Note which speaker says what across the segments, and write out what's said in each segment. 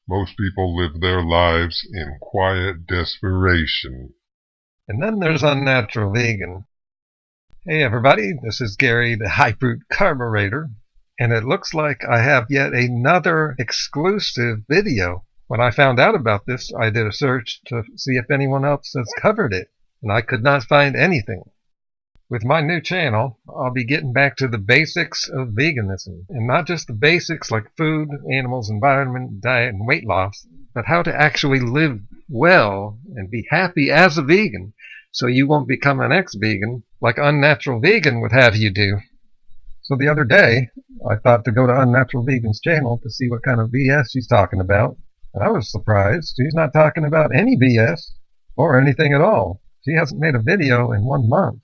Speaker 1: Most people live their lives in quiet desperation.
Speaker 2: And then there's Unnatural Vegan. Hey everybody, this is Gary, the High Fruit Carburetor, and it looks like I have yet another exclusive video. When I found out about this, I did a search to see if anyone else has covered it, and I could not find anything. With my new channel, I'll be getting back to the basics of veganism, and not just the basics like food, animals, environment, diet, and weight loss, but how to actually live well and be happy as a vegan, so you won't become an ex-vegan like Unnatural Vegan would have you do. So the other day, I thought to go to Unnatural Vegan's channel to see what kind of BS she's talking about, and I was surprised. She's not talking about any BS or anything at all. She hasn't made a video in 1 month.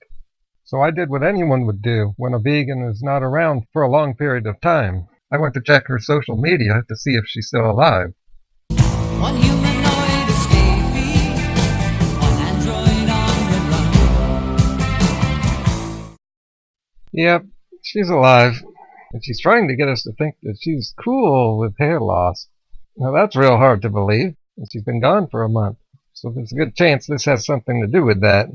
Speaker 2: So I did what anyone would do when a vegan is not around for a long period of time. I went to check her social media to see if she's still alive.
Speaker 3: One humanoid escaped me, one android on the run.
Speaker 2: Yep, she's alive. And she's trying to get us to think that she's cool with hair loss. Now that's real hard to believe. And she's been gone for a month. So there's a good chance this has something to do with that.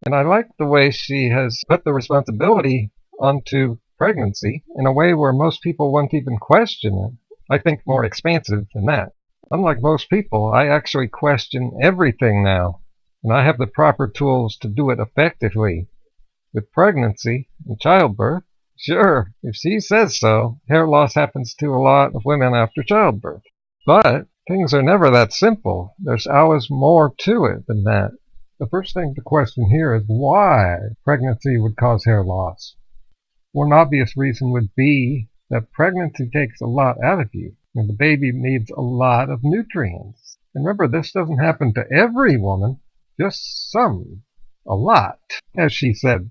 Speaker 2: And I like the way she has put the responsibility onto pregnancy in a way where most people won't even question it. I think more expansive than that. Unlike most people, I actually question everything now, and I have the proper tools to do it effectively. With pregnancy and childbirth, sure, if she says so, hair loss happens to a lot of women after childbirth. But things are never that simple. There's always more to it than that. The first thing to question here is why pregnancy would cause hair loss. One obvious reason would be that pregnancy takes a lot out of you, and the baby needs a lot of nutrients. And remember, this doesn't happen to every woman, just some, a lot, as she said.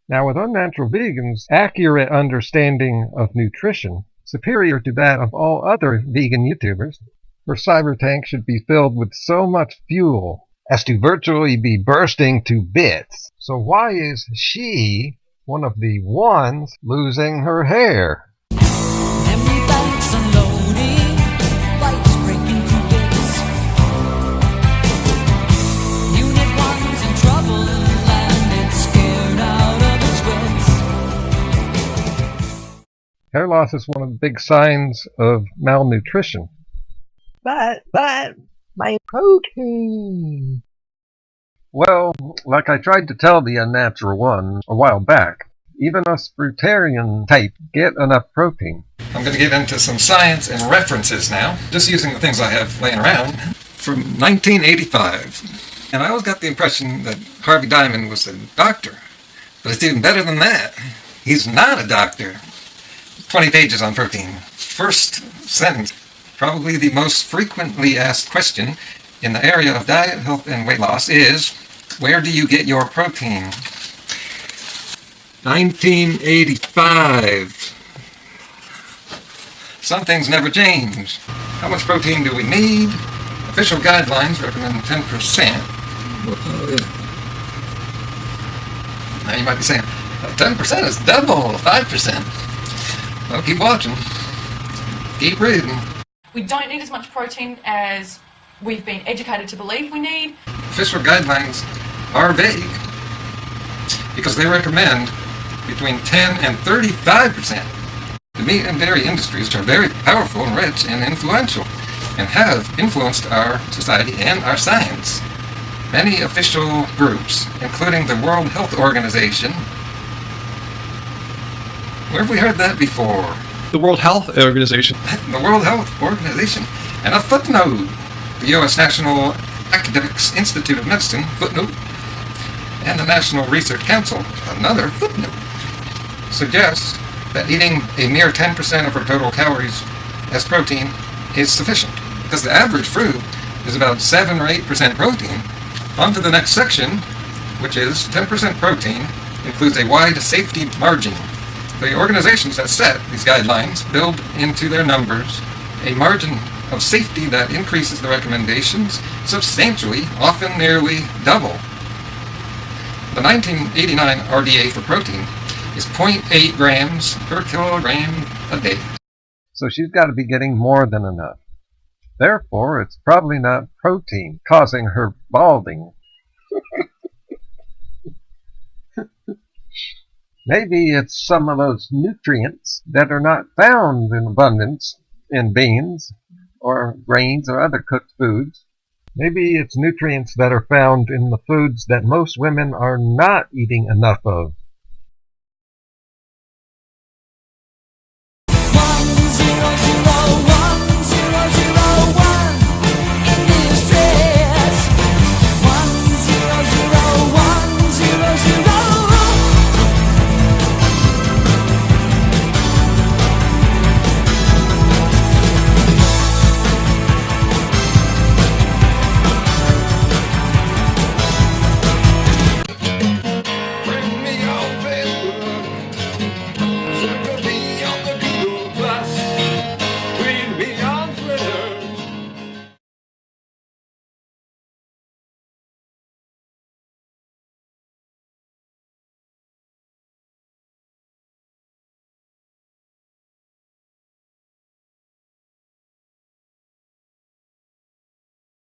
Speaker 2: Now, with Unnatural Vegan's accurate understanding of nutrition, superior to that of all other vegan YouTubers, her cyber tank should be filled with so much fuel as to virtually be bursting to bits. So why is she one of the ones losing her hair?
Speaker 3: Memory banks unloading, lights breaking through bits. Unit 1's in trouble and it's scared out of its wits.
Speaker 2: Hair loss is one of the big signs of malnutrition.
Speaker 4: But, my protein.
Speaker 2: Well, like I tried to tell the Unnatural one a while back, even us fruitarian type get enough protein.
Speaker 5: I'm going to get into some science and references now, just using the things I have laying around from 1985. And I always got the impression that Harvey Diamond was a doctor, but it's even better than that. He's not a doctor. 20 pages on protein. First sentence. Probably the most frequently asked question in the area of diet, health, and weight loss is, where do you get your protein? 1985. Some things never change. How much protein do we need? Official guidelines recommend 10%. Now you might be saying, 10% is double 5%. Well, keep watching. Keep reading.
Speaker 6: We don't need as much protein as we've been educated to believe we need.
Speaker 5: Official guidelines are vague because they recommend between 10 and 35%. The meat and dairy industries are very powerful and rich and influential and have influenced our society and our science. Many official groups, including the World Health Organization, where have we heard that before?
Speaker 7: The World Health Organization.
Speaker 5: The World Health Organization. And a footnote. The U.S. National Academics Institute of Medicine, footnote. And the National Research Council, another footnote, suggests that eating a mere 10% of our total calories as protein is sufficient. Because the average fruit is about 7 or 8% protein. On to the next section, which is 10% protein includes a wide safety margin. The organizations that set these guidelines build into their numbers a margin of safety that increases the recommendations substantially, often nearly double. The 1989 RDA for protein is 0.8 grams per kilogram a day.
Speaker 2: So she's got to be getting more than enough. Therefore, it's probably not protein causing her balding. Maybe it's some of those nutrients that are not found in abundance in beans or grains or other cooked foods. Maybe it's nutrients that are found in the foods that most women are not eating enough of.